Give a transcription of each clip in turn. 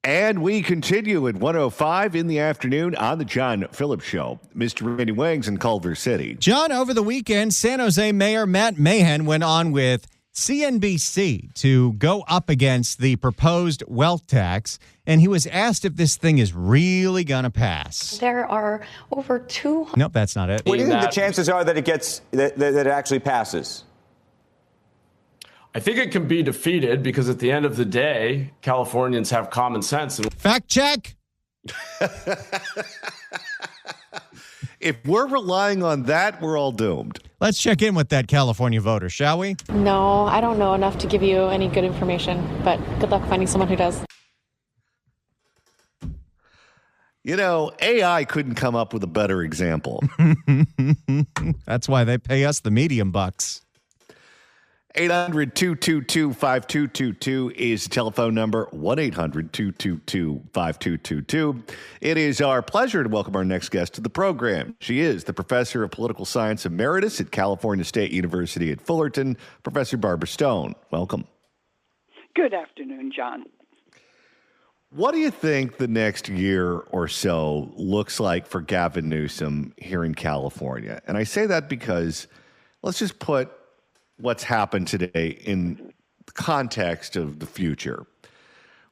And we continue at 1:05 in the afternoon on the John Phillips Show. Mr. Randy Wangs in Culver City. John, over the weekend, San Jose Mayor Matt Mahan went on with CNBC to go up against the proposed wealth tax, and he was asked if this thing is really going to pass. There are over 200. Nope, that's not it. What do you think the chances are that it actually passes? I think it can be defeated because at the end of the day, Californians have common sense. Fact check. If we're relying on that, we're all doomed. Let's check in with that California voter, shall we? No, I don't know enough to give you any good information, but good luck finding someone who does. You know, AI couldn't come up with a better example. That's why they pay us the medium bucks. 800-222-5222 is the telephone number, 1-800-222-5222. It is our pleasure to welcome our next guest to the program. She is the Professor of Political Science Emeritus at California State University at Fullerton, Professor Barbara Stone. Welcome. Good afternoon, John. What do you think the next year or so looks like for Gavin Newsom here in California? And I say that because let's just put what's happened today in the context of the future.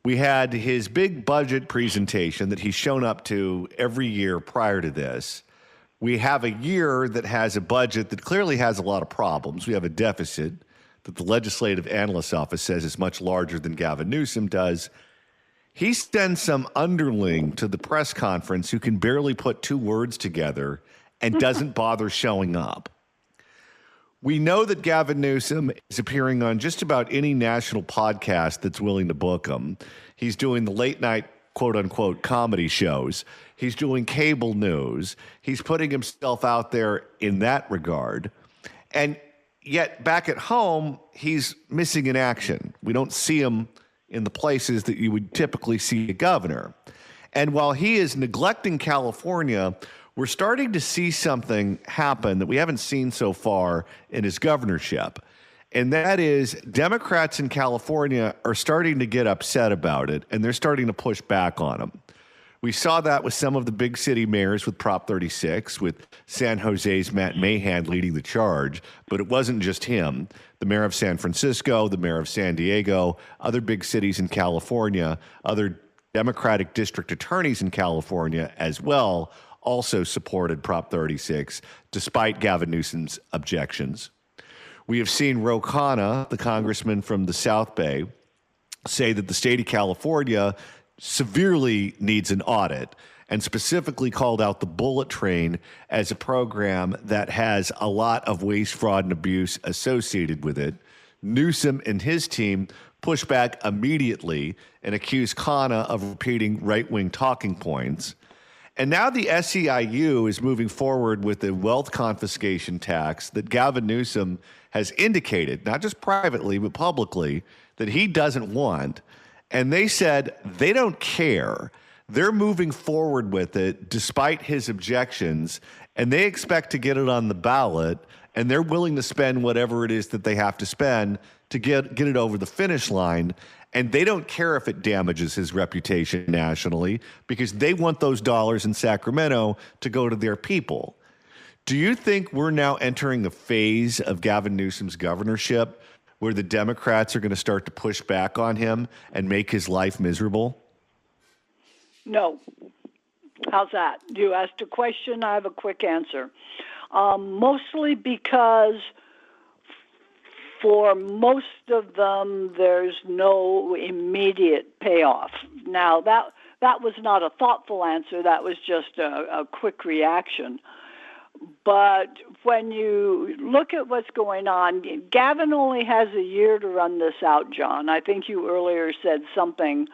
We had his big budget presentation that he's shown up to every year prior to this. We have a year that has a budget that clearly has a lot of problems. We have a deficit that the Legislative Analyst's Office says is much larger than Gavin Newsom does. He sends some underling to the press conference who can barely put two words together and doesn't bother showing up. We know that Gavin Newsom is appearing on just about any national podcast that's willing to book him. He's doing the late night, quote unquote, comedy shows. He's doing cable news. He's putting himself out there in that regard. And yet back at home, he's missing in action. We don't see him in the places that you would typically see a governor. And while he is neglecting California, we're starting to see something happen that we haven't seen so far in his governorship. And that is Democrats in California are starting to get upset about it, and they're starting to push back on him. We saw that with some of the big city mayors with Prop 36, with San Jose's Matt Mahan leading the charge. But it wasn't just him. The mayor of San Francisco, the mayor of San Diego, other big cities in California, other Democratic district attorneys in California as well also supported Prop 36, despite Gavin Newsom's objections. We have seen Ro Khanna, the congressman from the South Bay, say that the state of California severely needs an audit, and specifically called out the bullet train as a program that has a lot of waste, fraud, and abuse associated with it. Newsom and his team pushed back immediately and accused Khanna of repeating right-wing talking points. And now the SEIU is moving forward with a wealth confiscation tax that Gavin Newsom has indicated, not just privately, but publicly, that he doesn't want. And they said they don't care. They're moving forward with it despite his objections, and they expect to get it on the ballot, and they're willing to spend whatever it is that they have to spend to get it over the finish line. And they don't care if it damages his reputation nationally because they want those dollars in Sacramento to go to their people. Do you think we're now entering a phase of Gavin Newsom's governorship where the Democrats are going to start to push back on him and make his life miserable? No. How's that? You asked a question, I have a quick answer. Mostly because for most of them, there's no immediate payoff. Now, that was not a thoughtful answer. That was just a quick reaction. But when you look at what's going on, Gavin only has a year to run this out, John. I think you earlier said something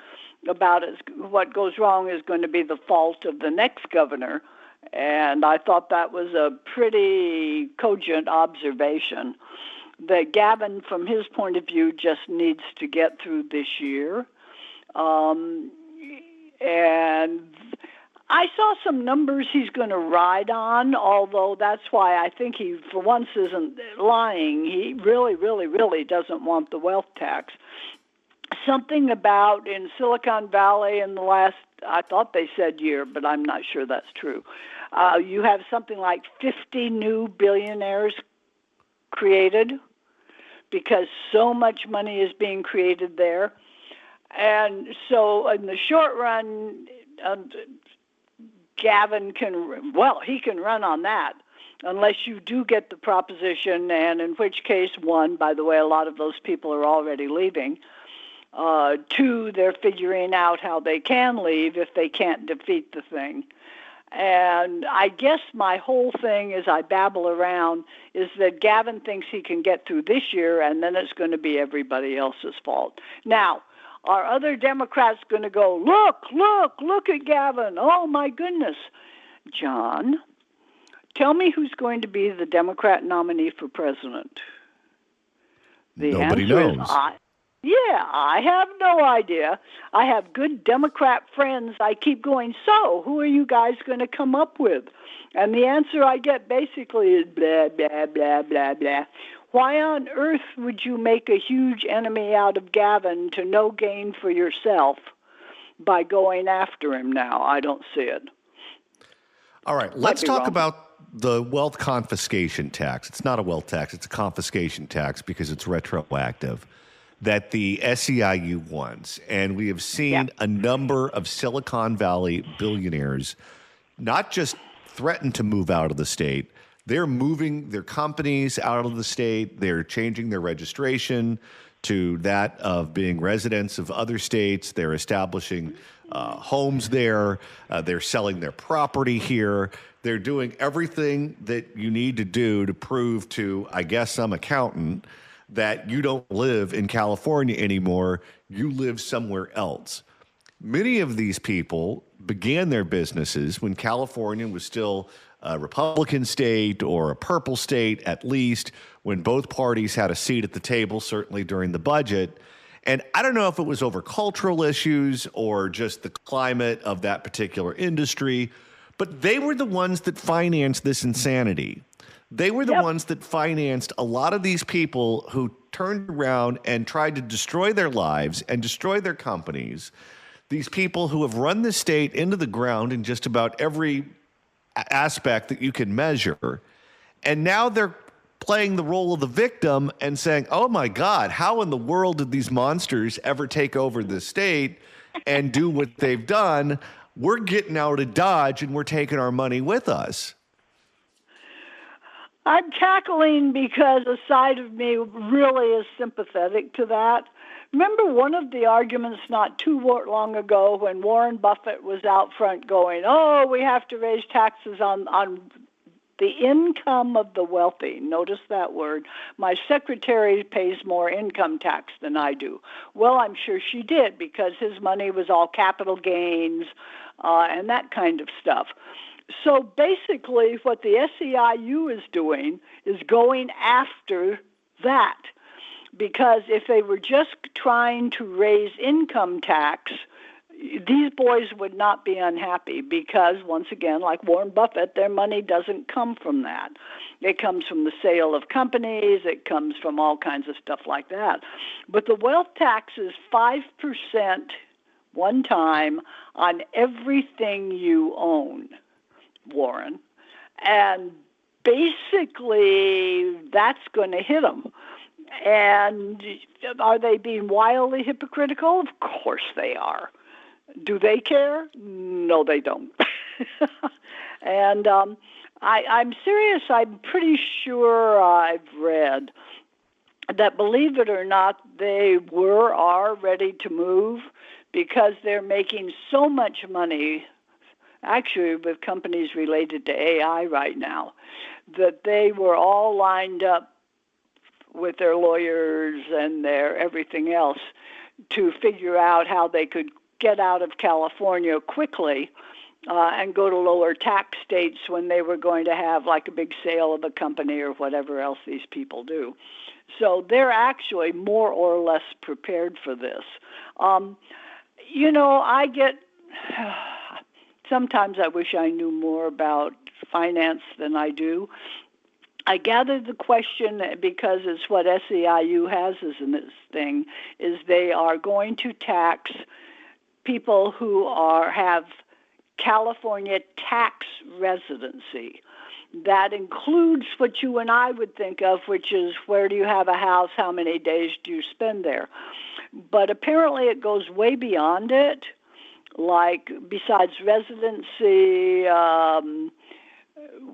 about what goes wrong is going to be the fault of the next governor. And I thought that was a pretty cogent observation. That Gavin, from his point of view, just needs to get through this year. And I saw some numbers he's going to ride on, although that's why I think he, for once, isn't lying. He really, really, really doesn't want the wealth tax. something about in Silicon Valley in the last, I thought they said year, but I'm not sure that's true. You have something like 50 new billionaires created because so much money is being created there. And so in the short run, Gavin he can run on that unless you do get the proposition, and in which case, one, by the way, a lot of those people are already leaving. Two, they're figuring out how they can leave if they can't defeat the thing. And I guess my whole thing as I babble around is that Gavin thinks he can get through this year, and then it's going to be everybody else's fault. Now, are other Democrats going to go, look at Gavin? Oh, my goodness. John, tell me who's going to be the Democrat nominee for president. The Nobody answer knows. I have no idea. I have good Democrat friends. I keep going, so who are you guys going to come up with? And the answer I get basically is blah, blah, blah, blah, blah. Why on earth would you make a huge enemy out of Gavin to no gain for yourself by going after him now? I don't see it. All right, let's talk about the wealth confiscation tax. It's not a wealth tax, it's a confiscation tax because it's retroactive that the SEIU wants. And we have seen a number of Silicon Valley billionaires not just threaten to move out of the state, they're moving their companies out of the state. They're changing their registration to that of being residents of other states. They're establishing homes there. They're selling their property here. They're doing everything that you need to do to prove to, I guess, some accountant that you don't live in California anymore. You live somewhere else. Many of these people began their businesses when California was still a Republican state or a purple state, at least, when both parties had a seat at the table, certainly during the budget. And I don't know if it was over cultural issues or just the climate of that particular industry, but they were the ones that financed this insanity. They were the ones that financed a lot of these people who turned around and tried to destroy their lives and destroy their companies. These people who have run the state into the ground in just about every aspect that you can measure. And now they're playing the role of the victim and saying, oh my God, how in the world did these monsters ever take over the state and do what they've done? We're getting out of Dodge and we're taking our money with us. I'm cackling because a side of me really is sympathetic to that. Remember one of the arguments not too long ago when Warren Buffett was out front going, oh, we have to raise taxes on the income of the wealthy. Notice that word. My secretary pays more income tax than I do. Well, I'm sure she did because his money was all capital gains and that kind of stuff. So basically what the SEIU is doing is going after that. Because if they were just trying to raise income tax, these boys would not be unhappy because, once again, like Warren Buffett, their money doesn't come from that. It comes from the sale of companies. It comes from all kinds of stuff like that. But the wealth tax is 5% one time on everything you own, Warren. And basically, that's going to hit them. And are they being wildly hypocritical? Of course they are. Do they care? No, they don't. And I'm serious. I'm pretty sure I've read that, believe it or not, they are ready to move because they're making so much money, actually with companies related to AI right now, that they were all lined up with their lawyers and their everything else to figure out how they could get out of California quickly and go to lower tax states when they were going to have like a big sale of a company or whatever else these people do. So they're actually more or less prepared for this. Sometimes I wish I knew more about finance than I do. I gather the question, because it's what SEIU has as in this thing, is they are going to tax people who have California tax residency. That includes what you and I would think of, which is where do you have a house, how many days do you spend there. But apparently it goes way beyond it, like besides residency,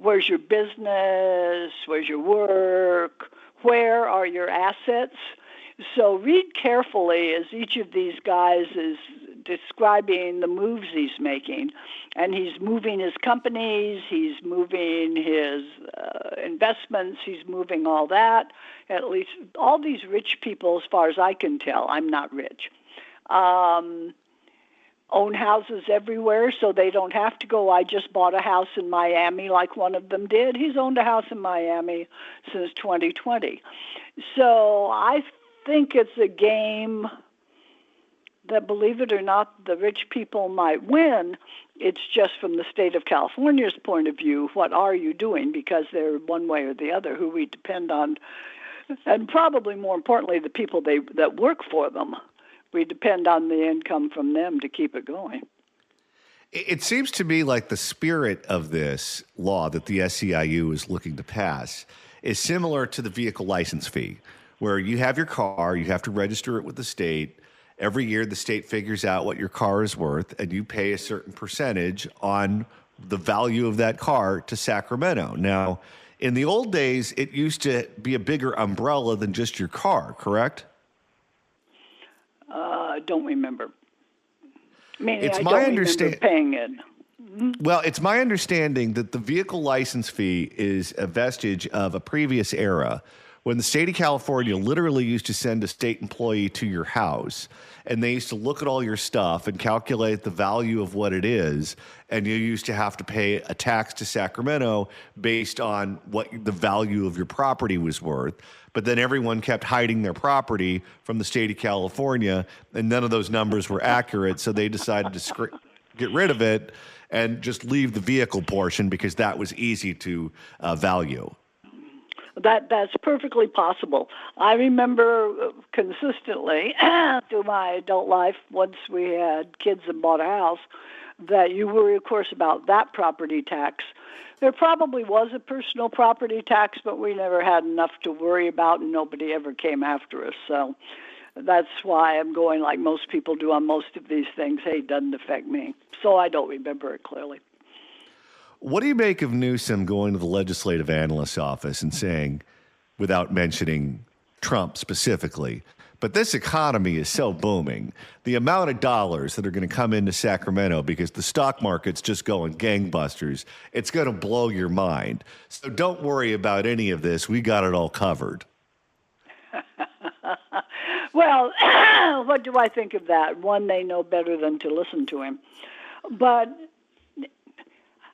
where's your business, where's your work, where are your assets. So read carefully as each of these guys is describing the moves he's making. And he's moving his companies, he's moving his investments, he's moving all that. At least all these rich people, as far as I can tell, I'm not rich, own houses everywhere, so they don't have to go, I just bought a house in Miami like one of them did. He's owned a house in Miami since 2020. So I think it's a game that, believe it or not, the rich people might win. It's just from the state of California's point of view, what are you doing? Because they're one way or the other who we depend on, and probably more importantly, the people that work for them. We depend on the income from them to keep it going. It seems to me like the spirit of this law that the SEIU is looking to pass is similar to the vehicle license fee, where you have your car, you have to register it with the state. Every year, the state figures out what your car is worth, and you pay a certain percentage on the value of that car to Sacramento. Now, in the old days, it used to be a bigger umbrella than just your car, correct? Don't remember. Meaning It's I my don't remember paying it. Well, it's my understanding that the vehicle license fee is a vestige of a previous era when the state of California literally used to send a state employee to your house, and they used to look at all your stuff and calculate the value of what it is, and you used to have to pay a tax to Sacramento based on what the value of your property was worth. But then everyone kept hiding their property from the state of California, and none of those numbers were accurate, so they decided to get rid of it and just leave the vehicle portion because that was easy to value. That's perfectly possible. I remember consistently through my adult life, once we had kids and bought a house, that you worry, of course, about that property tax. There probably was a personal property tax, but we never had enough to worry about, and nobody ever came after us. So that's why I'm going like most people do on most of these things. Hey, it doesn't affect me. So I don't remember it clearly. What do you make of Newsom going to the legislative analyst's office and saying, without mentioning Trump specifically, but this economy is so booming, the amount of dollars that are going to come into Sacramento because the stock market's just going gangbusters, it's going to blow your mind. So don't worry about any of this. We got it all covered. Well, what do I think of that? One, they know better than to listen to him. But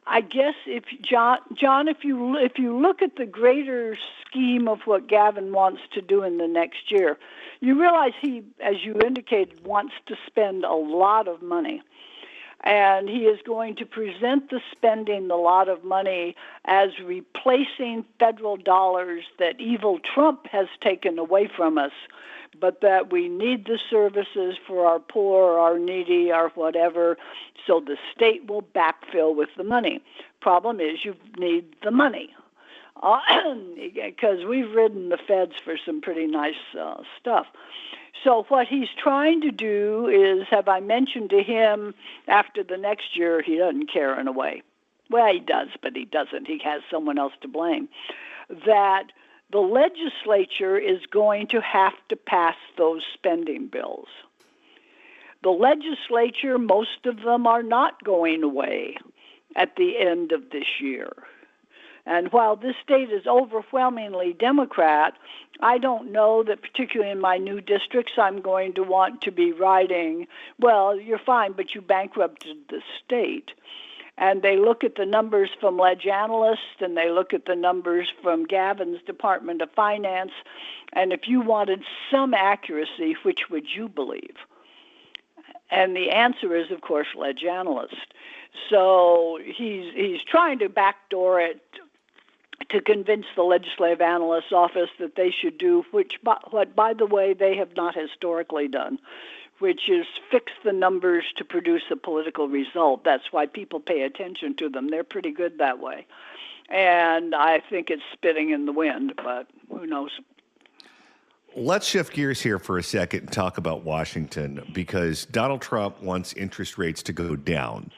I guess if John, if you look at the greater scheme of what Gavin wants to do in the next year, you realize he, as you indicated, wants to spend a lot of money. And he is going to present the spending the lot of money as replacing federal dollars that evil Trump has taken away from us, but that we need the services for our poor, our needy, our whatever, so the state will backfill with the money. Problem is you need the money. Because we've ridden the feds for some pretty nice stuff. So what he's trying to do is, have I mentioned to him after the next year, he doesn't care in a way. Well, he does, but he doesn't. He has someone else to blame. That the legislature is going to have to pass those spending bills. The legislature, most of them are not going away at the end of this year. And while this state is overwhelmingly Democrat, I don't know that particularly in my new districts I'm going to want to be writing, well, you're fine, but you bankrupted the state. And they look at the numbers from ledge analysts, and they look at the numbers from Gavin's Department of Finance, and if you wanted some accuracy, which would you believe? And the answer is, of course, ledge analyst. So he's trying to backdoor it to convince the legislative analyst's office that they should do, what, by the way, they have not historically done, which is fix the numbers to produce a political result. That's why people pay attention to them. They're pretty good that way. And I think it's spitting in the wind, but who knows? Let's shift gears here for a second and talk about Washington, because Donald Trump wants interest rates to go down.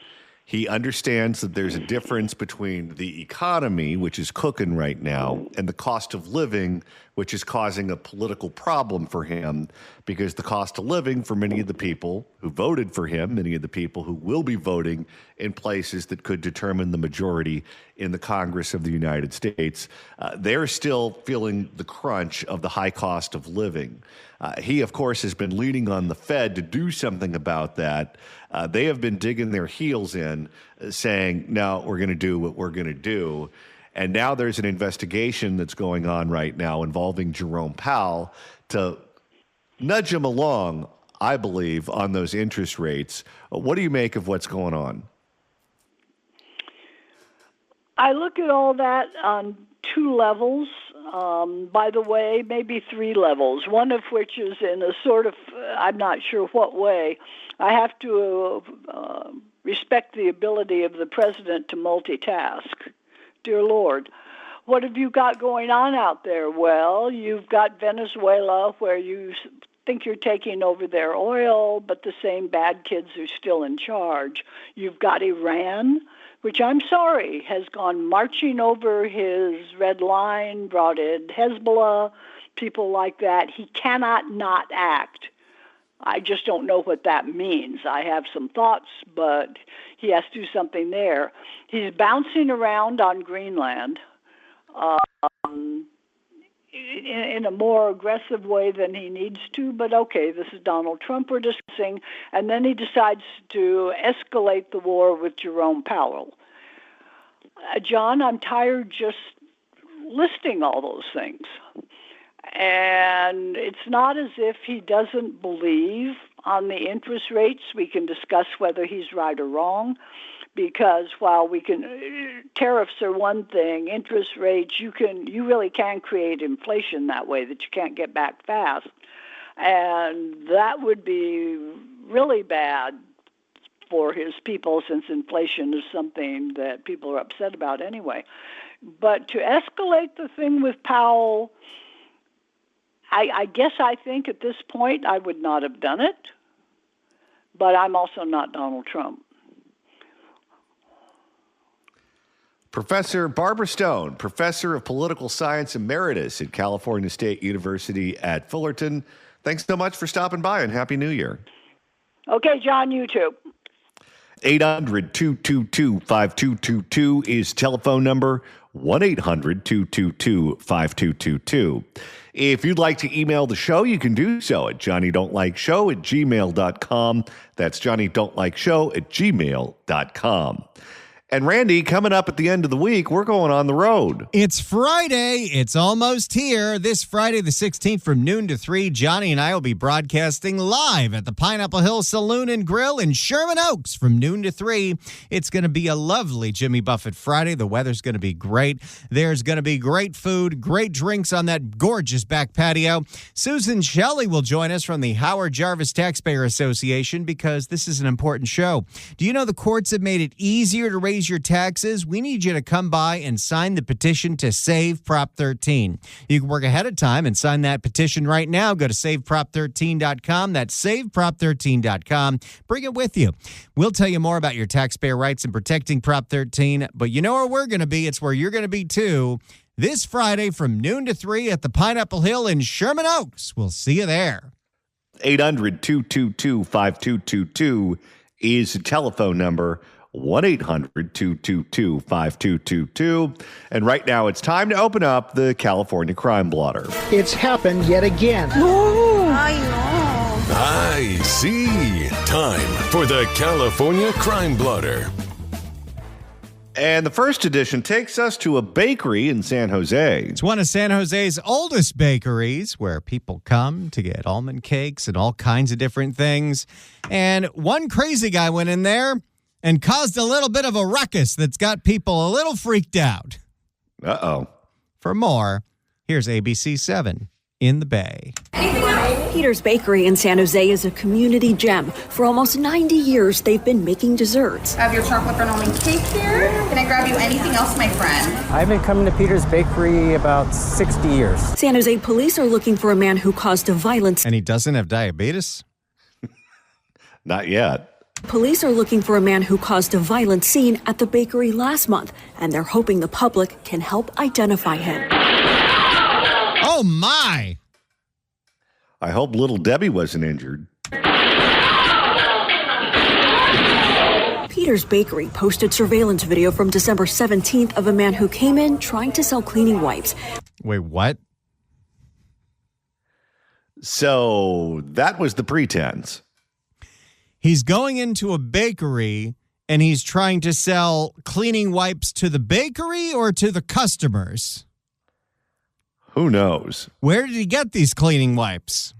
He understands that there's a difference between the economy, which is cooking right now, and the cost of living, which is causing a political problem for him, because the cost of living for many of the people who voted for him, many of the people who will be voting in places that could determine the majority in the Congress of the United States, they're still feeling the crunch of the high cost of living. He, of course, has been leaning on the Fed to do something about that. They have been digging their heels in, saying, no, we're going to do what we're going to do. And now there's an investigation that's going on right now involving Jerome Powell to nudge him along, I believe, on those interest rates. What do you make of what's going on? I look at all that on two levels. By the way, maybe three levels, one of which is in a sort of, I'm not sure what way. I have to respect the ability of the president to multitask. Dear Lord, what have you got going on out there? Well, you've got Venezuela, where you think you're taking over their oil, but the same bad kids are still in charge. You've got Iran, which I'm sorry, has gone marching over his red line, brought in Hezbollah, people like that. He cannot not act. I just don't know what that means. I have some thoughts, but he has to do something there. He's bouncing around on Greenland in a more aggressive way than he needs to, but okay, this is Donald Trump we're discussing, and then he decides to escalate the war with Jerome Powell. John, I'm tired just listing all those things. And it's not as if he doesn't believe on the interest rates. We can discuss whether he's right or wrong, because while tariffs are one thing, interest rates, you really can create inflation that way that you can't get back fast. And that would be really bad for his people, since inflation is something that people are upset about anyway. But to escalate the thing with Powell, I guess I think at this point I would not have done it, but I'm also not Donald Trump. Professor Barbara Stone, Professor of Political Science Emeritus at California State University at Fullerton. Thanks so much for stopping by, and Happy New Year. Okay, John, you too. 800-222-5222 is telephone number, 1-800-222-5222. If you'd like to email the show, you can do so at johnnydon'tlikeshow@gmail.com. That's johnnydon'tlikeshow@gmail.com. And Randy, coming up at the end of the week, we're going on the road. It's Friday. It's almost here. This Friday, the 16th, from noon to 3, Johnny and I will be broadcasting live at the Pineapple Hill Saloon and Grill in Sherman Oaks from noon to 3. It's going to be a lovely Jimmy Buffett Friday. The weather's going to be great. There's going to be great food, great drinks on that gorgeous back patio. Susan Shelley will join us from the Howard Jarvis Taxpayer Association, because this is an important show. Do you know the courts have made it easier to raise your taxes? We need you to come by and sign the petition to save Prop 13. You can work ahead of time and sign that petition right now. Go to saveprop13.com. That's saveprop13.com. Bring it with you. We'll tell you more about your taxpayer rights and protecting Prop 13, but you know where we're going to be. It's where you're going to be too. This Friday from noon to 3 at the Pineapple Hill in Sherman Oaks. We'll see you there. 800-222-5222 is the telephone number. 1-800-222-5222. And right now it's time to open up the California Crime Blotter. It's happened yet again. I see. Time for the California Crime Blotter. And the first edition takes us to a bakery in San Jose. It's one of San Jose's oldest bakeries, where people come to get almond cakes and all kinds of different things. And one crazy guy went in there and caused a little bit of a ruckus that's got people a little freaked out. Uh-oh. For more, here's ABC 7 in the Bay. Peter's Bakery in San Jose is a community gem. For almost 90 years, they've been making desserts. I have your chocolate brown almond cake here. Can I grab you anything else, my friend? I've been coming to Peter's Bakery about 60 years. San Jose police are looking for a man who caused a violent... And he doesn't have diabetes? Not yet. Police are looking for a man who caused a violent scene at the bakery last month, and they're hoping the public can help identify him. Oh, my! I hope little Debbie wasn't injured. Peter's Bakery posted surveillance video from December 17th of a man who came in trying to sell cleaning wipes. Wait, what? So that was the pretense. He's going into a bakery and he's trying to sell cleaning wipes to the bakery or to the customers? Who knows? Where did he get these cleaning wipes?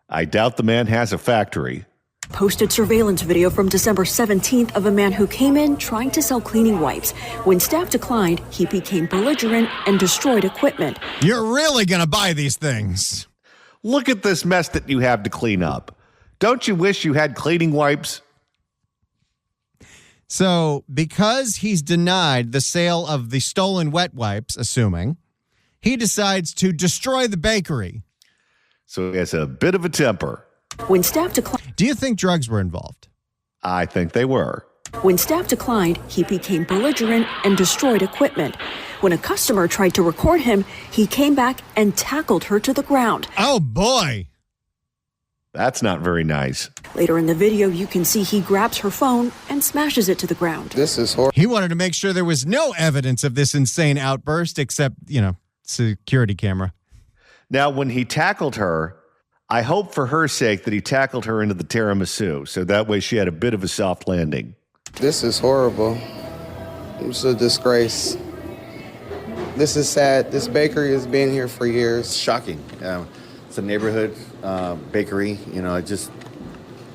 I doubt the man has a factory. Posted surveillance video from December 17th of a man who came in trying to sell cleaning wipes. When staff declined, he became belligerent and destroyed equipment. You're really going to buy these things. Look at this mess that you have to clean up. Don't you wish you had cleaning wipes? So, because he's denied the sale of the stolen wet wipes, assuming, he decides to destroy the bakery. So he has a bit of a temper. When staff declined... Do you think drugs were involved? I think they were. When staff declined, he became belligerent and destroyed equipment. When a customer tried to record him, he came back and tackled her to the ground. Oh, boy. That's not very nice. Later in the video, you can see he grabs her phone and smashes it to the ground. This is horrible. He wanted to make sure there was no evidence of this insane outburst except, security camera. Now, when he tackled her, I hope for her sake that he tackled her into the tiramisu, so that way she had a bit of a soft landing. This is horrible. It's a disgrace. This is sad. This bakery has been here for years. Shocking. It's a neighborhood bakery. It just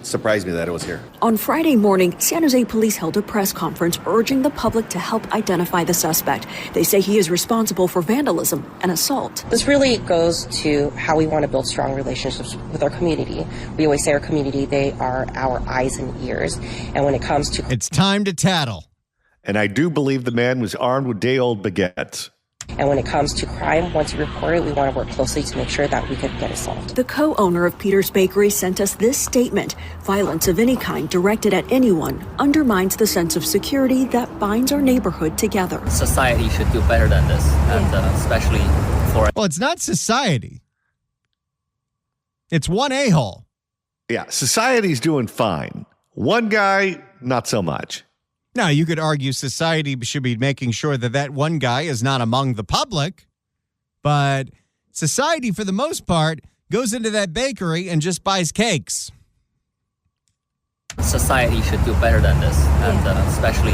surprised me that it was here. On Friday morning, San Jose police held a press conference urging the public to help identify the suspect. They say he is responsible for vandalism and assault. This really goes to how we want to build strong relationships with our community. We always say our community, they are our eyes and ears. And when it comes to... It's time to tattle. And I do believe the man was armed with day-old baguettes. And when it comes to crime, once you report it, we want to work closely to make sure that we can get it solved. The co-owner of Peter's Bakery sent us this statement. Violence of any kind directed at anyone undermines the sense of security that binds our neighborhood together. Society should do better than this, and especially for... Well, it's not society. It's one a-hole. Yeah, society's doing fine. One guy, not so much. Now, you could argue society should be making sure that that one guy is not among the public, but society, for the most part, goes into that bakery and just buys cakes. Society should do better than this, and especially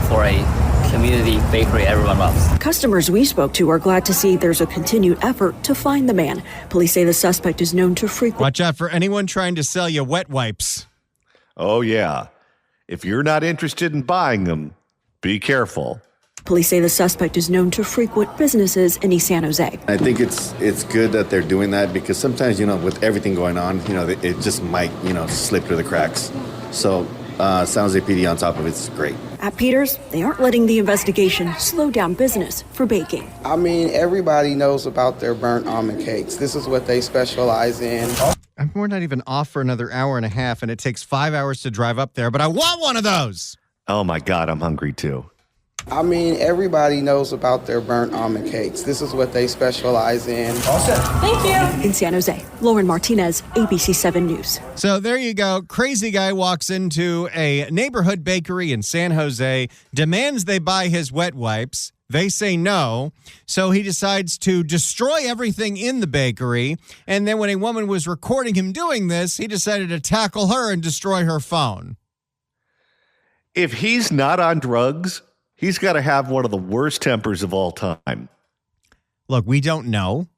for a community bakery everyone loves. Customers we spoke to are glad to see there's a continued effort to find the man. Police say the suspect is known to frequent... Watch out for anyone trying to sell you wet wipes. Oh, yeah. If you're not interested in buying them, be careful. Police say the suspect is known to frequent businesses in East San Jose. I think it's good that they're doing that because sometimes, with everything going on, it just might, slip through the cracks. So San Jose PD on top of it's great. At Peter's, they aren't letting the investigation slow down business for baking. I mean, everybody knows about their burnt almond cakes. This is what they specialize in. We're not even off for another hour and a half, and it takes 5 hours to drive up there, but I want one of those. Oh, my God, I'm hungry, too. I mean, everybody knows about their burnt almond cakes. This is what they specialize in. Thank you. In San Jose, Lauren Martinez, ABC 7 News. So there you go. Crazy guy walks into a neighborhood bakery in San Jose, demands they buy his wet wipes. They say no, so he decides to destroy everything in the bakery, and then when a woman was recording him doing this, he decided to tackle her and destroy her phone. If he's not on drugs, he's got to have one of the worst tempers of all time. Look, we don't know,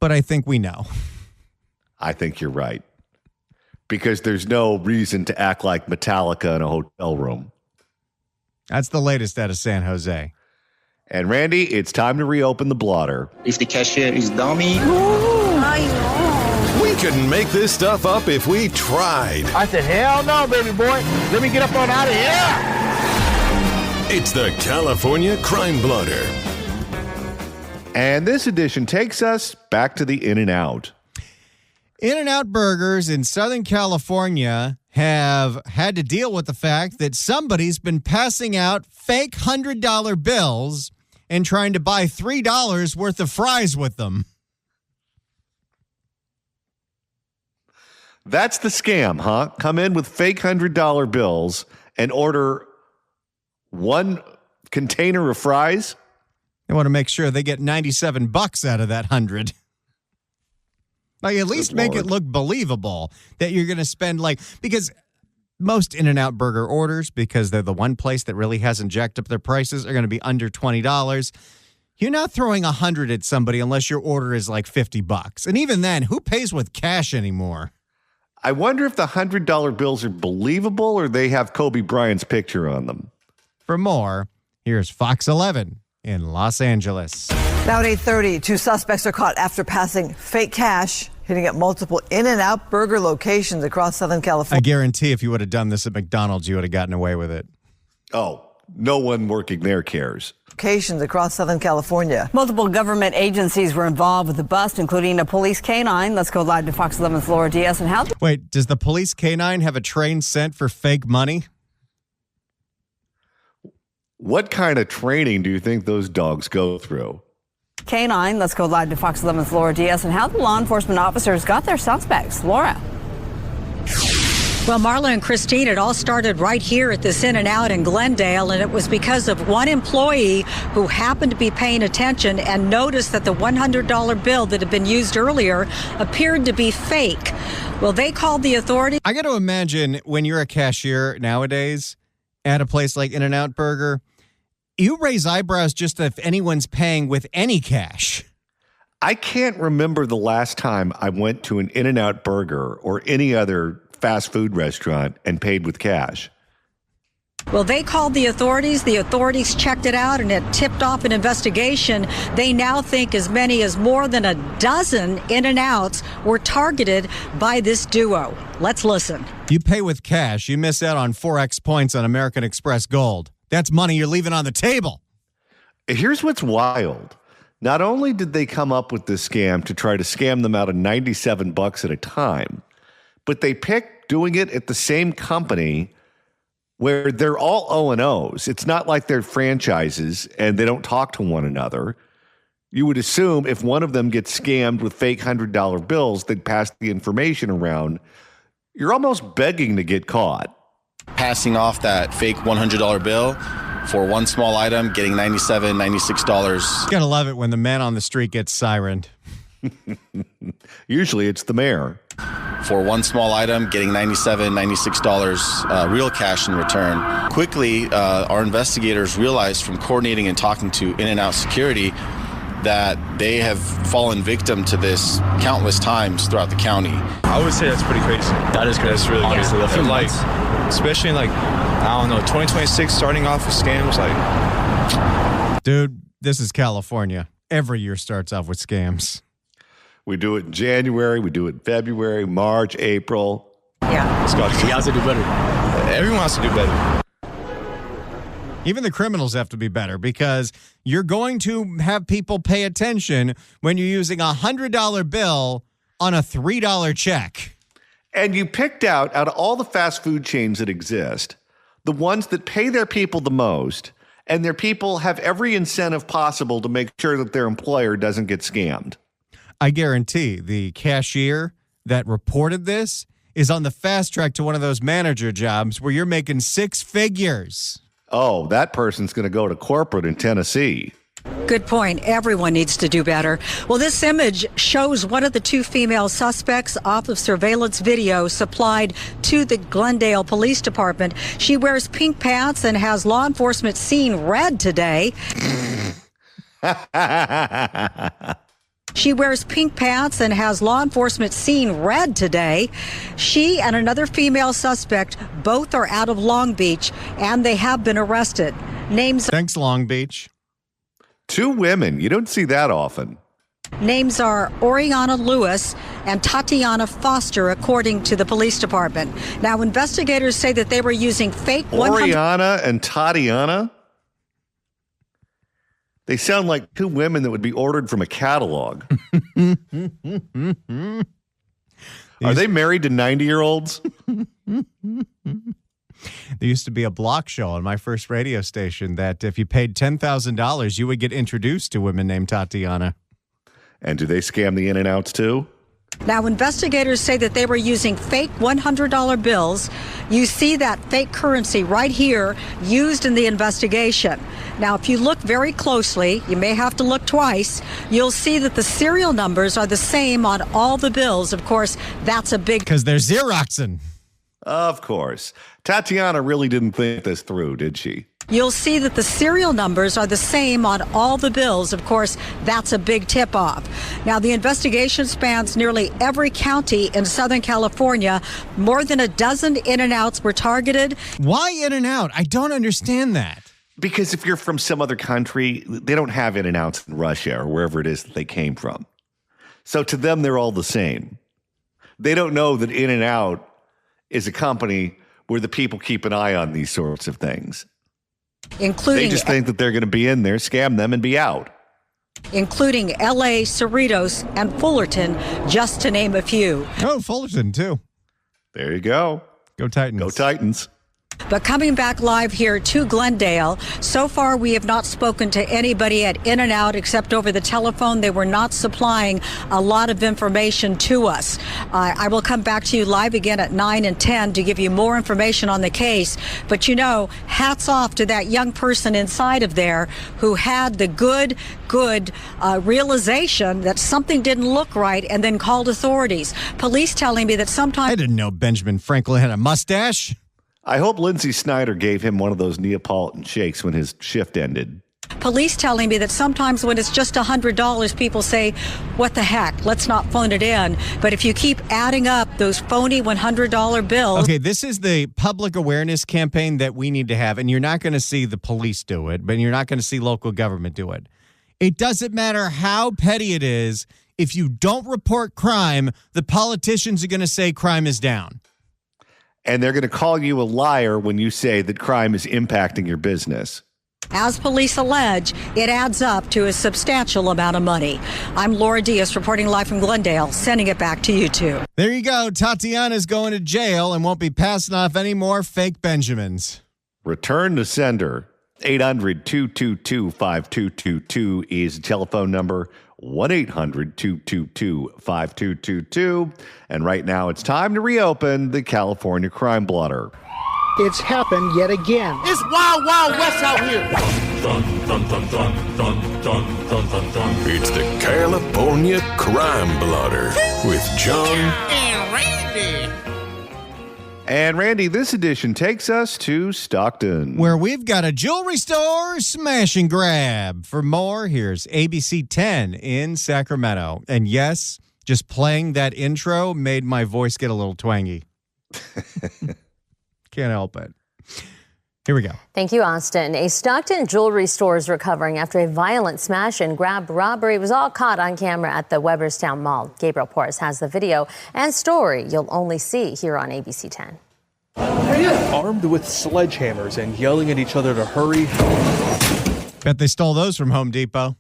but I think we know. I think you're right. Because there's no reason to act like Metallica in a hotel room. That's the latest out of San Jose. And Randy, it's time to reopen the blotter. If the cashier is dummy. We couldn't make this stuff up if we tried. I said, hell no, baby boy. Let me get up on out of here. It's the California Crime Blotter. And this edition takes us back to the In-N-Out. In-N-Out Burgers in Southern California have had to deal with the fact that somebody's been passing out fake $100 bills and trying to buy $3 worth of fries with them. That's the scam, huh? Come in with fake $100 bills and order one container of fries. They want to make sure they get $97 out of that 100. Like, at least make it look believable that you're going to spend because most In-N-Out Burger orders, because they're the one place that really hasn't jacked up their prices, are going to be under $20. You're not throwing 100 at somebody unless your order is like $50. And even then, who pays with cash anymore? I wonder if the $100 bills are believable or they have Kobe Bryant's picture on them. For more, here's Fox 11 in Los Angeles. Now at 8:30, 2 suspects are caught after passing fake cash, hitting at multiple In-N-Out Burger locations across Southern California. I guarantee if you would have done this at McDonald's, you would have gotten away with it. Oh, no one working there cares. Locations across Southern California. Multiple government agencies were involved with the bust, including a police canine. Let's go live to Fox 11's Laura Diaz. And how? Wait, does the police canine have a train sent for fake money? What kind of training do you think those dogs go through? Canine. Let's go live to Fox 11's Laura Diaz and how the law enforcement officers got their suspects. Laura. Well, Marla and Christine, it all started right here at this In-N-Out in Glendale, and it was because of one employee who happened to be paying attention and noticed that the $100 bill that had been used earlier appeared to be fake. Well, they called the authorities. I got to imagine when you're a cashier nowadays at a place like In-N-Out Burger, you raise eyebrows just if anyone's paying with any cash. I can't remember the last time I went to an In-N-Out Burger or any other fast food restaurant and paid with cash. Well, they called the authorities. The authorities checked it out, and it tipped off an investigation. They now think as many as more than a dozen In-N-Outs were targeted by this duo. Let's listen. You pay with cash, you miss out on 4x points on American Express Gold. That's money you're leaving on the table. Here's what's wild. Not only did they come up with this scam to try to scam them out of $97 at a time, but they picked doing it at the same company where they're all O&Os. It's not like they're franchises and they don't talk to one another. You would assume if one of them gets scammed with fake $100 bills, they'd pass the information around. You're almost begging to get caught. Passing off that fake $100 bill for one small item, getting $97, $96. Gotta love it when the man on the street gets sirened. Usually it's the mayor. For one small item, getting $97, $96 real cash in return. Quickly, our investigators realized from coordinating and talking to In-N-Out Security that they have fallen victim to this countless times throughout the county. I would say that's pretty crazy. That is crazy. That's really Honestly, crazy. Like, especially in 2026, starting off with scams, Dude, this is California. Every year starts off with scams. We do it in January, we do it in February, March, April. Yeah. He has to do better. Everyone has to do better. Even the criminals have to be better because you're going to have people pay attention when you're using a $100 bill on a $3 check. And you picked out of all the fast food chains that exist, the ones that pay their people the most, and their people have every incentive possible to make sure that their employer doesn't get scammed. I guarantee the cashier that reported this is on the fast track to one of those manager jobs where you're making 6 figures. Oh, that person's going to go to corporate in Tennessee. Good point. Everyone needs to do better. Well, this image shows one of the 2 female suspects off of surveillance video supplied to the Glendale Police Department. She wears pink pants and has law enforcement seen red today. She wears pink pants and has law enforcement seen red today. She and another female suspect both are out of Long Beach, and they have been arrested. Names. Thanks, Long Beach. 2 women. You don't see that often. Names are Oriana Lewis and Tatiana Foster, according to the police department. Now, investigators say that they were using fake Oriana and Tatiana? They sound like 2 women that would be ordered from a catalog. Are they married to 90-year-olds? There used to be a block show on my first radio station that if you paid $10,000, you would get introduced to women named Tatiana. And do they scam the in-and-outs too? Now, investigators say that they were using fake $100 bills. You see that fake currency right here used in the investigation. Now, if you look very closely, you may have to look twice, you'll see that the serial numbers are the same on all the bills. Of course, that's a big... Because they're Xeroxing. Of course. Tatiana really didn't think this through, did she? You'll see that the serial numbers are the same on all the bills. Of course, that's a big tip-off. Now, the investigation spans nearly every county in Southern California. More than a dozen in-and-outs were targeted. Why in-and-out? I don't understand that. Because if you're from some other country, they don't have in-and-outs in Russia or wherever it is that they came from. So to them, they're all the same. They don't know that In-N-Out is a company where the people keep an eye on these sorts of things. Including, they just think that they're going to be in there, scam them, and be out. Including L.A., Cerritos, and Fullerton, just to name a few. Oh, Fullerton, too. There you go. Go Titans. Go Titans. But coming back live here to Glendale, so far we have not spoken to anybody at In-N-Out except over the telephone. They were not supplying a lot of information to us. I will come back to you live again at 9 and 10 to give you more information on the case. But, you know, hats off to that young person inside of there who had the good realization that something didn't look right and then called authorities. Police telling me that sometimes... I didn't know Benjamin Franklin had a mustache. I hope Lindsay Snyder gave him one of those Neapolitan shakes when his shift ended. Police telling me that sometimes when it's just $100, people say, what the heck, let's not phone it in. But if you keep adding up those phony $100 bills... Okay, this is the public awareness campaign that we need to have, and you're not going to see the police do it, but you're not going to see local government do it. It doesn't matter how petty it is. If you don't report crime, the politicians are going to say crime is down. And they're going to call you a liar when you say that crime is impacting your business. As police allege, it adds up to a substantial amount of money. I'm Laura Diaz reporting live from Glendale, sending it back to you two. There you go. Tatiana's going to jail and won't be passing off any more fake Benjamins. Return to sender. 800-222-5222 is the telephone number. 1-800-222-5222. And right now it's time to reopen the California Crime Blotter. It's happened yet again. It's Wild Wild West out here. It's the California Crime Blotter with John and Randy. And Randy, this edition takes us to Stockton, where we've got a jewelry store smash and grab. For more, here's ABC 10 in Sacramento. And yes, just playing that intro made my voice get a little twangy. Can't help it. Here we go. Thank you, Austin. A Stockton jewelry store is recovering after a violent smash and grab robbery. It was all caught on camera at the Weberstown Mall. Gabriel Porras has the video and story you'll only see here on ABC 10. Armed with sledgehammers and yelling at each other to hurry. Bet they stole those from Home Depot.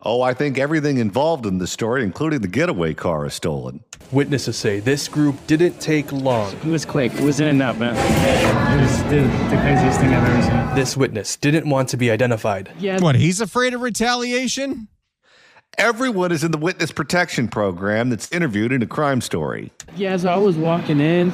Oh, I think everything involved in the story, including the getaway car, is stolen. Witnesses say this group didn't take long. It was quick. It was in and out, man. It was the craziest thing I've ever seen. This witness didn't want to be identified. Yeah. What, he's afraid of retaliation? Everyone is in the witness protection program that's interviewed in a crime story. Yeah, so I was walking in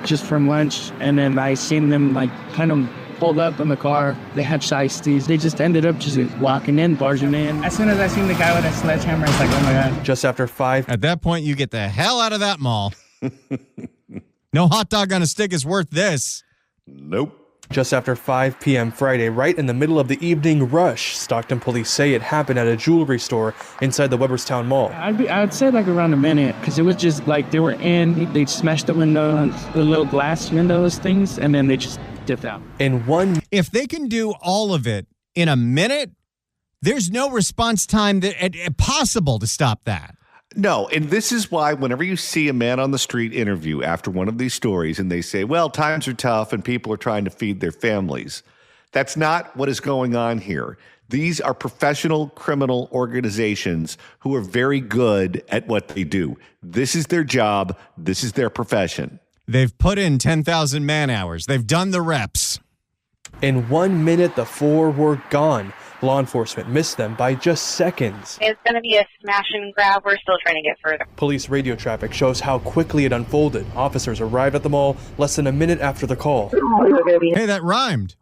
just from lunch, and then I seen them kind of pulled up in the car. They had shiesties. They just ended up just walking in, barging in. As soon as I seen the guy with a sledgehammer, it's like, oh my God. Just after 5. At that point, you get the hell out of that mall. No hot dog on a stick is worth this. Nope. Just after 5 p.m. Friday, right in the middle of the evening rush, Stockton police say it happened at a jewelry store inside the Weberstown Mall. I'd say around a minute, because it was just they were in, they smashed the windows, the little glass windows things, and then they just dipped out. If they can do all of it in a minute, There's no response time that possible to stop that. No, and this is why whenever you see a man on the street interview after one of these stories and they say, well, times are tough and people are trying to feed their families, that's not what is going on here. These are professional criminal organizations who are very good at what they do. This is their job. This is their profession. They've put in 10,000 man hours. They've done the reps. In 1 minute, the four were gone. Law enforcement missed them by just seconds. It's going to be a smash and grab. We're still trying to get further. Police radio traffic shows how quickly it unfolded. Officers arrived at the mall less than a minute after the call. Hey, that rhymed.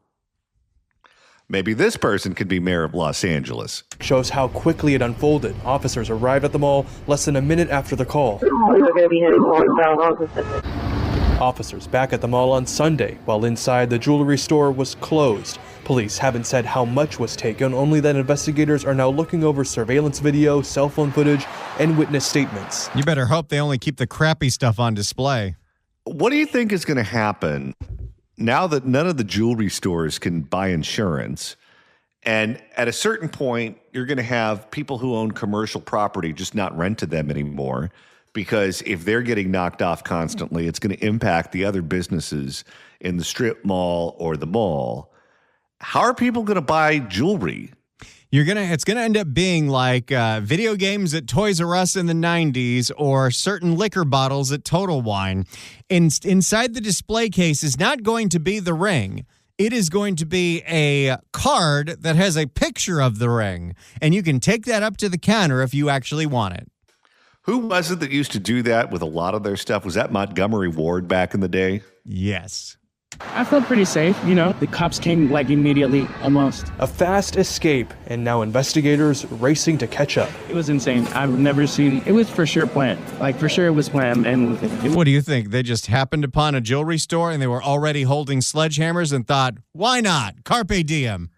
Maybe this person could be mayor of Los Angeles. Shows how quickly it unfolded. Officers arrived at the mall less than a minute after the call. Officers back at the mall on Sunday, while inside the jewelry store was closed. Police haven't said how much was taken, only that investigators are now looking over surveillance video, cell phone footage, and witness statements. You better hope they only keep the crappy stuff on display. What do you think is going to happen now that none of the jewelry stores can buy insurance? And at a certain point, you're going to have people who own commercial property just not rent to them anymore, because if they're getting knocked off constantly, it's going to impact the other businesses in the strip mall or the mall. How are people going to buy jewelry? It's gonna end up being like video games at Toys R Us in the 90s or certain liquor bottles at Total Wine. Inside the display case is not going to be the ring. It is going to be a card that has a picture of the ring, and you can take that up to the counter if you actually want it. Who was it that used to do that with a lot of their stuff? Was that Montgomery Ward back in the day? Yes. I felt pretty safe, the cops came like immediately, almost. A fast escape, and now investigators racing to catch up. It was insane. I've never seen, it was for sure planned. Like for sure it was planned. And what do you think? They just happened upon a jewelry store and they were already holding sledgehammers and thought, why not? Carpe diem.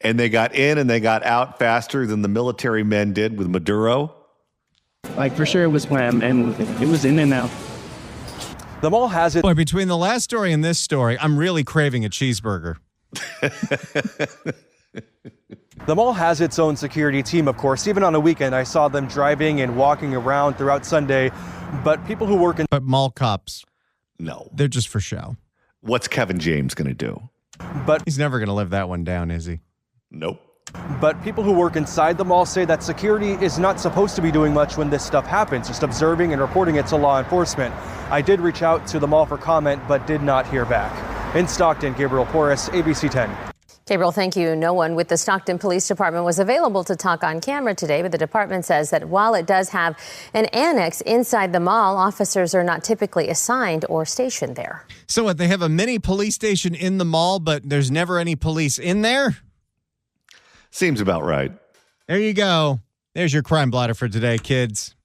And they got in and they got out faster than the military men did with Maduro? Like for sure it was planned and it was in and out. The mall has it. Boy, between the last story and this story, I'm really craving a cheeseburger. The mall has its own security team, of course. Even on a weekend, I saw them driving and walking around throughout Sunday. But people who work in... But mall cops, no. They're just for show. What's Kevin James going to do? But he's never going to live that one down, is he? Nope. But people who work inside the mall say that security is not supposed to be doing much when this stuff happens, just observing and reporting it to law enforcement. I did reach out to the mall for comment, but did not hear back. In Stockton, Gabriel Porras, ABC 10. Gabriel, thank you. No one with the Stockton Police Department was available to talk on camera today, but the department says that while it does have an annex inside the mall, officers are not typically assigned or stationed there. So what, they have a mini police station in the mall, but there's never any police in there? Seems about right. There you go. There's your crime blotter for today, kids.